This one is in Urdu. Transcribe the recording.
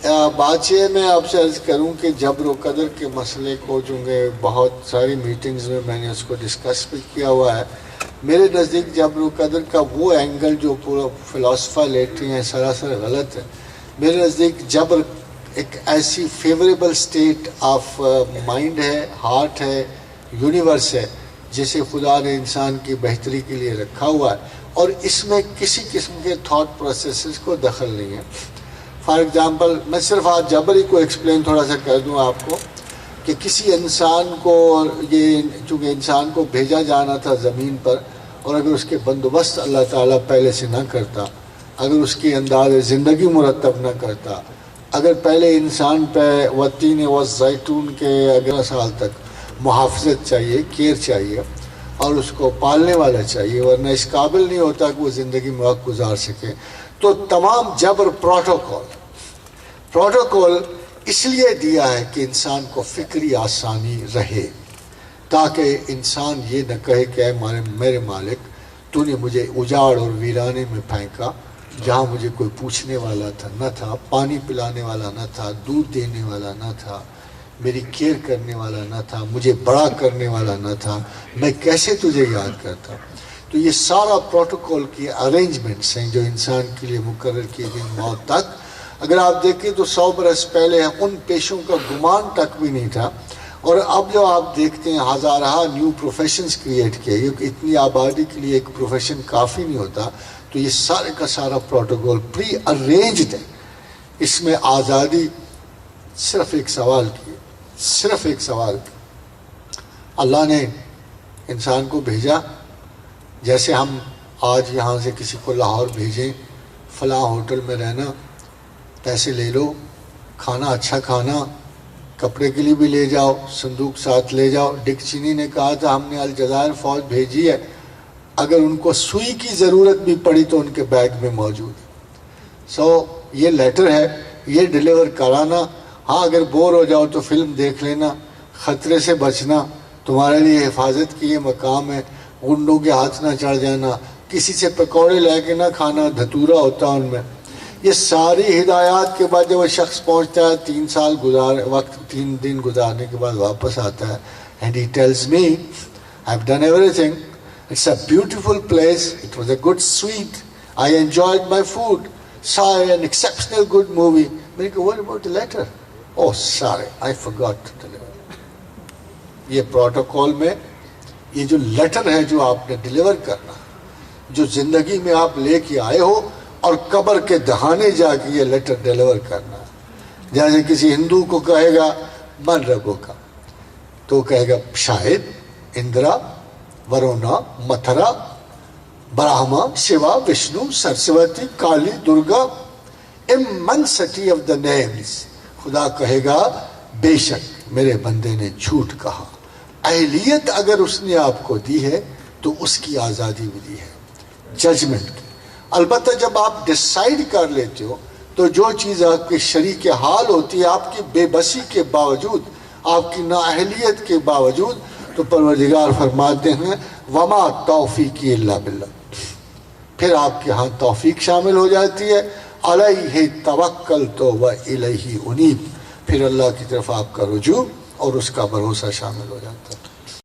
بات یہ میں آپ سے عرض کروں کہ جبر و قدر کے مسئلے کو چونکہ بہت ساری میٹنگز میں نے اس کو ڈسکس بھی کیا ہوا ہے. میرے نزدیک جبر و قدر کا وہ اینگل جو پورا فلاسفہ لیتے ہیں سراسر غلط ہے. میرے نزدیک جبر ایک ایسی فیوریبل سٹیٹ آف مائنڈ ہے، ہارٹ ہے، یونیورس ہے جسے خدا نے انسان کی بہتری کے لیے رکھا ہوا ہے، اور اس میں کسی قسم کے تھاٹ پروسیسز کو دخل نہیں ہے. فار ایگزامپل میں صرف آج جبر ہی کو ایکسپلین تھوڑا سا کر دوں آپ کو کہ کسی انسان کو یہ چونکہ انسان کو بھیجا جانا تھا زمین پر، اور اگر اس کے بندوبست اللہ تعالیٰ پہلے سے نہ کرتا، اگر اس کی انداز زندگی مرتب نہ کرتا، اگر پہلے انسان پہ والتین والزیتون کے 11 سال تک محافظت چاہیے، کیئر چاہیے، اور اس کو پالنے والا چاہیے، ورنہ اس قابل نہیں ہوتا کہ وہ زندگی میں وقت گزار سکے. تو تمام جبر پروٹوکول اس لیے دیا ہے کہ انسان کو فکری آسانی رہے، تاکہ انسان یہ نہ کہے کہ اے میرے مالک تو نے مجھے اجاڑ اور ویرانے میں پھینکا جہاں مجھے کوئی پوچھنے والا نہ تھا، پانی پلانے والا نہ تھا، دودھ دینے والا نہ تھا، میری کیئر کرنے والا نہ تھا، مجھے بڑا کرنے والا نہ تھا، میں کیسے تجھے یاد کرتا. تو یہ سارا پروٹوکول کی ارینجمنٹس ہیں جو انسان کے لیے مقرر کیے گئے موت تک. اگر آپ دیکھیں تو 100 برس پہلے ان پیشوں کا گمان تک بھی نہیں تھا، اور اب جو آپ دیکھتے ہیں ہزارہ نیو پروفیشنز کریٹ کیے، کیونکہ اتنی آبادی کے لیے ایک پروفیشن کافی نہیں ہوتا. تو یہ سارے کا سارا پروٹوکول پری ارینجڈ ہے. اس میں آزادی صرف ایک سوال کی اللہ نے انسان کو بھیجا. جیسے ہم آج یہاں سے کسی کو لاہور بھیجیں، فلاں ہوٹل میں رہنا، پیسے لے لو، کھانا اچھا کھانا، کپڑے کے لیے بھی لے جاؤ، صندوق ساتھ لے جاؤ. ڈک چینی نے کہا تھا ہم نے الجزائر فوج بھیجی ہے، اگر ان کو سوئی کی ضرورت بھی پڑی تو ان کے بیگ میں موجود ہے. یہ لیٹر ہے، یہ ڈیلیور کرانا. ہاں اگر بور ہو جاؤ تو فلم دیکھ لینا، خطرے سے بچنا، تمہارے لیے حفاظت کی یہ مقام ہے، گنڈوں کے ہاتھ نہ چڑھ جانا، کسی سے پکوڑے لے کے نہ کھانا، دھتورا ہوتا ان میں. یہ ساری ہدایات کے بعد جب وہ شخص پہنچتا ہے 3 دن گزارنے کے بعد واپس آتا ہے، and he tells me I've done everything, it's a beautiful place, it was a good suite, I enjoyed my food, saw an exceptional good movie. میں نے کہا what about the letter? Oh sorry, I forgot to deliver. یہ پروٹوکول میں یہ جو لیٹر ہے جو آپ نے ڈیلیور کرنا، جو زندگی میں آپ لے کے آئے ہو، اور قبر کے دہانے جا کے یہ لیٹر ڈیلیور کرنا. جیسے کسی ہندو کو کہے گا من رگو کا، تو کہے گا شاید اندرا، ورونا، متھرا، برہما، شیوا، وشنو، سرسوتی، کالی، Durga, immensity of the names. خدا کہے گا بے شک میرے بندے نے جھوٹ کہا. اہلیت اگر اس نے آپ کو دی ہے تو اس کی آزادی بھی دی ہے ججمنٹ کی. البتہ جب آپ ڈیسائیڈ کر لیتے ہو تو جو چیز آپ کی شریک حال ہوتی ہے، آپ کی بے بسی کے باوجود، آپ کی نااہلیت کے باوجود، تو پروردگار فرماتے ہیں وما توفیقی الا باللہ. پھر آپ کے ہاں توفیق شامل ہو جاتی ہے. علیہ توکلت و الیہ انیب. پھر اللہ کی طرف آپ کا رجوع اور اس کا بھروسہ شامل ہو جاتا ہے.